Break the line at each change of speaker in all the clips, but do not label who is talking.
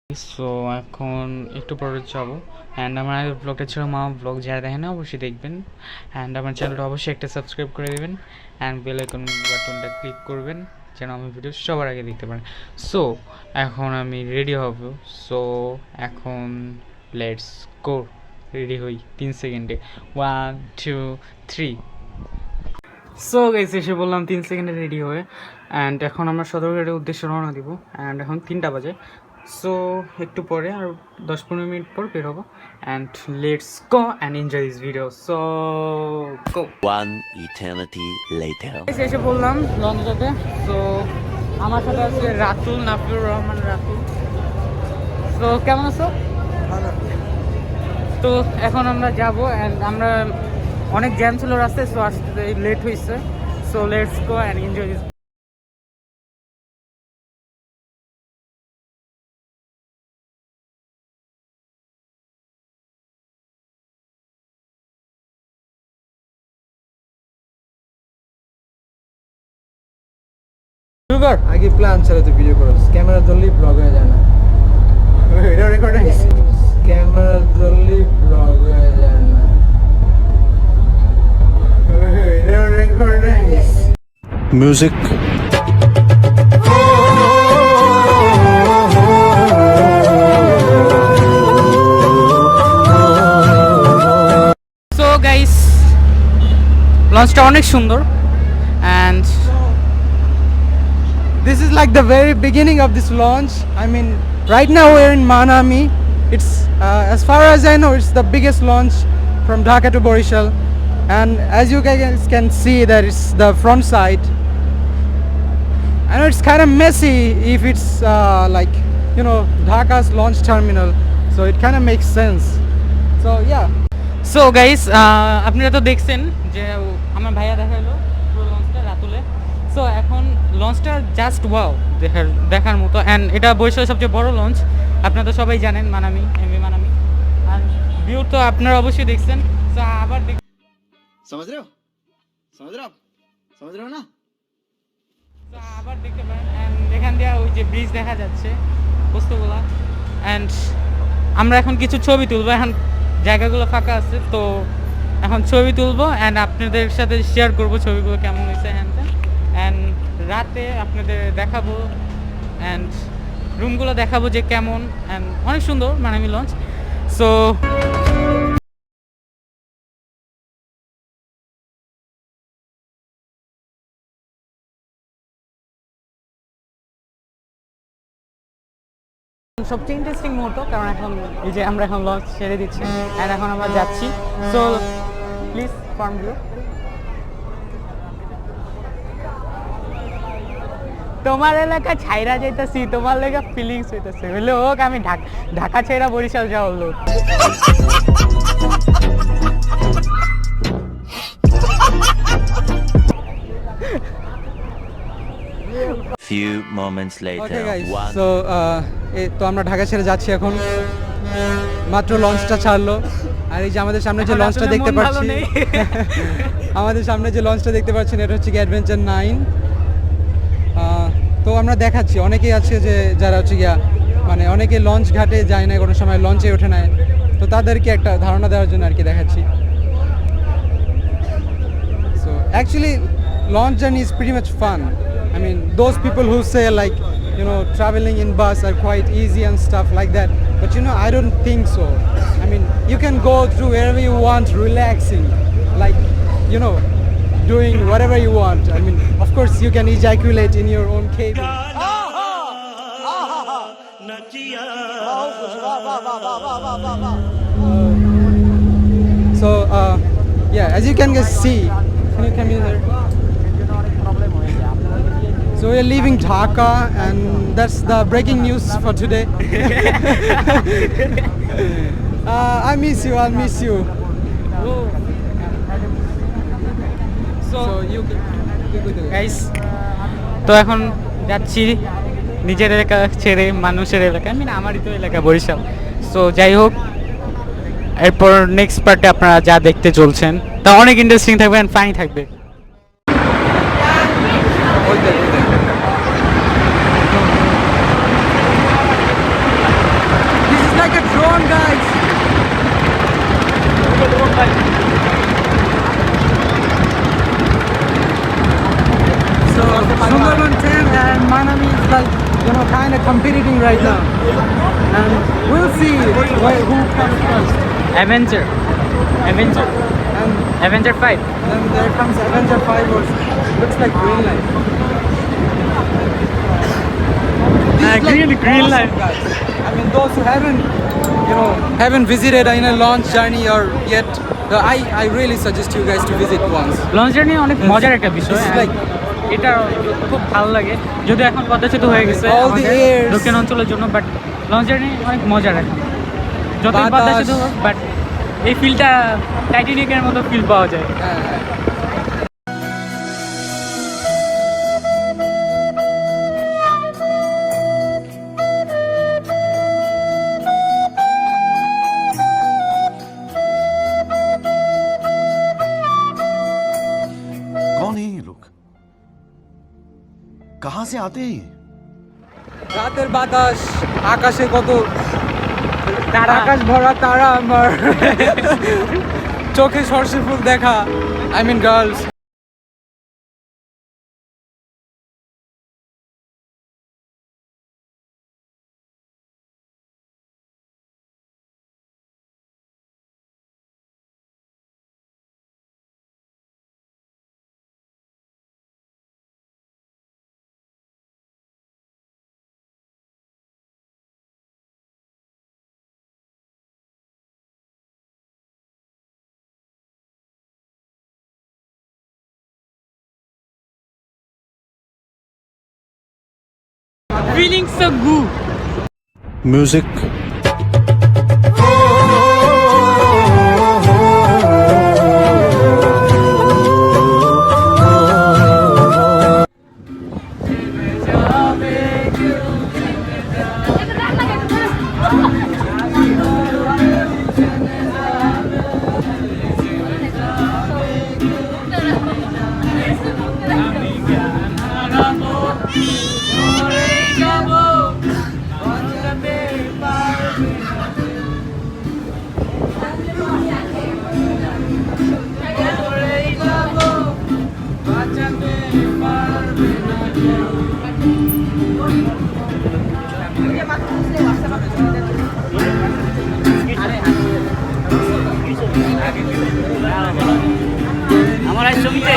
So এখন একটু পরে যাবো অ্যান্ড আমার আগের ব্লগটা ছিল মা ব্লগ, যারা দেখেন না অবশ্যই দেখবেন অ্যান্ড আমার চ্যানেলটা অবশ্যই একটা সাবস্ক্রাইব করে দেবেন অ্যান্ড বেল আইকন বাটনটা ক্লিক করবেন যেন আমি ভিডিও সবার আগে দেখতে পারেন। সো এখন আমি রেডি হব। সো এখন লেটস গো, রেডি হই 3 সেকেন্ডে। 1 2 3। সো গাইস এসে বললাম 3 সেকেন্ডে রেডি হয়ে অ্যান্ড এখন আমরা সদরঘাটের উদ্দেশ্যে রওনা দিব অ্যান্ড এখন 3টা বাজে। সো একটু পরে আর 10-15 মিনিট পর বের হবো and let's go and enjoy this video. So go.
One eternity later.
এসে বললাম লঞ্চটাতে। সো আমার সাথে আছে রাতুল, নাফিউর রহমান রাতুল। সো কেমন আছো? তো এখন আমরা যাব অ্যান্ড আমরা অনেক জ্যাম ছিল রাস্তায়, সো আসতে লেট হয়েছে। So let's go and enjoy this.
আগে প্ল্যান ছাড়া তো ভিডিও করো, ক্যামেরা ধরলেই ব্লগ হয়ে যায় না। এটা রেকর্ড হয়েছে, ক্যামেরা ধরলেই ব্লগ হয়ে যায় না। এটা রেকর্ড হয়েছে।
Music.
সো গাইস লঞ্চটা অনেক সুন্দর and
This is like the very beginning of this launch. I mean, right now we're in Manami. It's as far as I know, it's the biggest launch from Dhaka to Borishal. And as you guys can see, that is the front side. I know it's kind of messy if it's like, you know, Dhaka's launch terminal. So it kind of makes sense. So yeah.
So guys আপনারা তো দেখছেন যে আমার ভাইয়া দেখালো পুরো লঞ্চটা রাতুলে। So এখন লঞ্চটা জাস্ট ওয়াও, দেখার মতো অ্যান্ড এটা বরিশালের সবচেয়ে বড় লঞ্চ, আপনারা তো সবাই জানেন, মানামি, এমভি মানামি। আর ভিউ তো আপনারা অবশ্যই দেখছেন। সো আবার
समझ रहे हो समझ रहे हो आप समझ रहे हो ना।
তো আবার দেখতে পারেন অ্যান্ড এখান দিয়ে ওই যে ব্রিজ দেখা যাচ্ছে, বস্তুগুলা। অ্যান্ড আমরা এখন কিছু ছবি তুলবো, এখন জায়গাগুলো ফাঁকা আছে, তো এখন ছবি তুলবো অ্যান্ড আপনাদের সাথে শেয়ার করবো ছবিগুলো কেমন হয়েছে হ্যান ত্যান। অ্যান্ড রাতে আপনাদের দেখাবো অ্যান্ড রুমগুলো দেখাবো যে কেমন, অ্যান্ড অনেক সুন্দর মানামি লঞ্চ। সো সবচেয়ে ইন্টারেস্টিং মুহূর্ত, কারণ এখন এই যে আমরা এখন লঞ্চ ছেড়ে দিচ্ছি অ্যান্ড এখন আমরা যাচ্ছি। So please form view. তোমার এলাকা ছাইরা যাইতেছি, তোমার লেগা ফিলিংস হইতেছে হইলে হোক আমি ঢাকা ছেড়া বরিশাল যাওয়ার লোক।
Few moments later.
Okay guys,
One.
so তো আমরা ঢাকা ছেড়ে যাচ্ছি এখন। মাত্র লঞ্চটা ছাড়লো আর এই যে আমাদের সামনে যে লঞ্চটা দেখতে পাচ্ছি, আমাদের সামনে যে লঞ্চটা দেখতে পাচ্ছেন এটা হচ্ছে কি অ্যাডভেঞ্চার 9। তো আমরা দেখাচ্ছি, অনেকেই আছে যে যারা হচ্ছে গিয়া মানে অনেকে লঞ্চ ঘাটে যায় না, কোনো সময় লঞ্চে ওঠে না, তো তাদেরকে একটা ধারণা দেওয়ার জন্য আর কি দেখাচ্ছি। So actually launch journey is pretty much fun. I mean, those people who say like, you know, traveling in bus are quite easy and stuff like that, but you know, I don't think so. I mean, you can go through wherever you want, relaxing, like, you know, doing whatever you want. I mean, of course you can ejaculate in your own cabin. So yeah, as you can guys see, can you come in here? So we're leaving Dhaka and that's the breaking news for today. I miss you, I'll miss you.
So
So you go there.
Guys তো এখন যাচ্ছি নিজের এলাকা ছেড়ে মানুষের এলাকা, আমি না আমারই তো এলাকা বরিশাল। সো যাই হোক, এরপর নেক্সট পার্টে আপনারা যা দেখতে চলছেন তা অনেক ইন্টারেস্টিং থাকবে অ্যান্ড ফানি থাকবে।
So Sundarban 10 and Manami is like, you know, kind of competing right now. And we'll see who comes first.
Avenger.
And
Avenger 5.
then there comes Avenger 5 or looks like Green Line. These
green
awesome
line.
guys. I mean, those who haven't visited in a launch journey or yet, I really suggest you guys to visit once.
Launch journey অনেক মজার একটা বিষয়।
It's like
এটা খুব ভালো লাগে, যদিও এখন পদ্মা সেতু হয়ে গেছে
All the
আমাদের
airs.
দক্ষিণ অঞ্চলের জন্য, বাট লঞ্চ জার্নি অনেক মজার এখন। যতই পদ্মা
বাতাস।
সেতু হোক, বাট এই ফিলটা টাইটানিকের মতো ফিল পাওয়া যায়।
कौन है ये लोग कहां से आते हैं ये
রাতের বাতাস, আকাশে কত
তারা
আকাশ ভরা তারা, আমার চোখে সর্ষে ফুল দেখা, I mean girls.
Feeling so good.
Music.
আমার আজ ছবিতে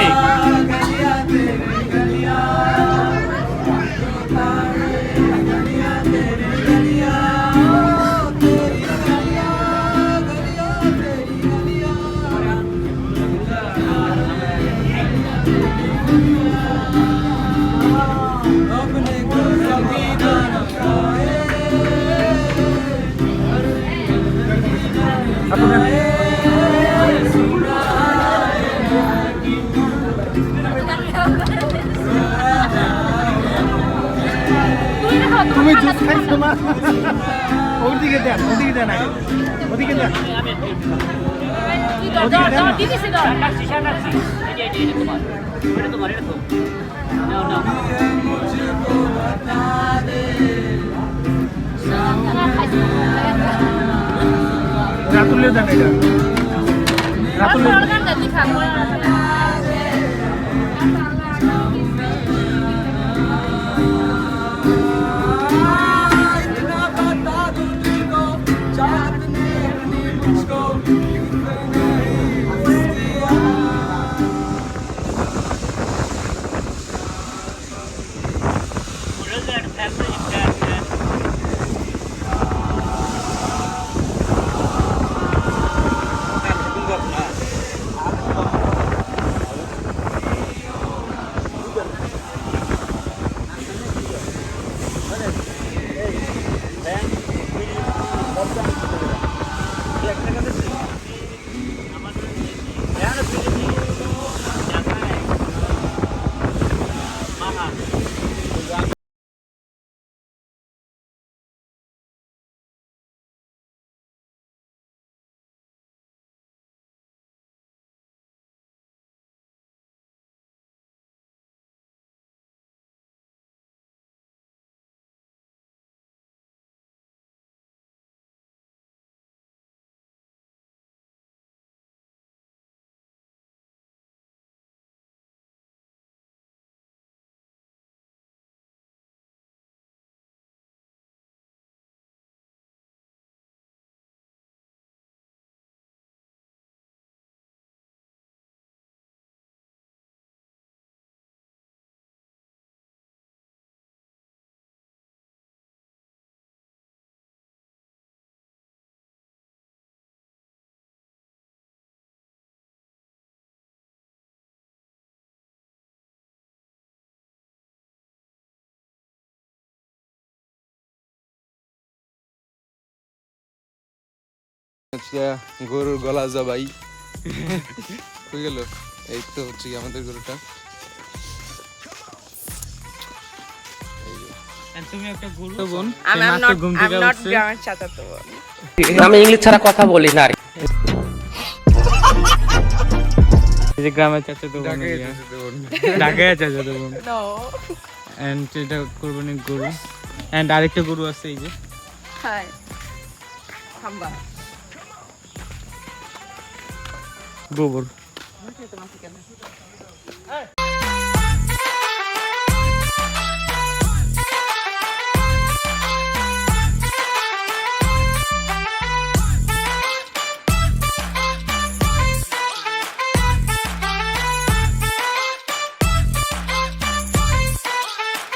তুমি জুস খাইছ না?
ওদিকে দেন আগে ওদিকে দেন রাতুলে দেন এটা রাতুলে
আজকে গরুর গলা জবাই হয়ে গেল। এই তো হচ্ছে কি আমাদের গরুটা।
তুমি একটা গরু বোন
I'm not গ্রামের চাচাতো বোন।
আমি ইংলিশ ছাড়া কথা বলি না।
এই যে গ্রামের চাচাতো বোন, ঢাকায় চাচাতো বোন।
No.
এন্ড এটা কোরবানির গরু, এন্ড আরেকটা গরু আছে এই যে
Hi. হাম্বা।
গোবর।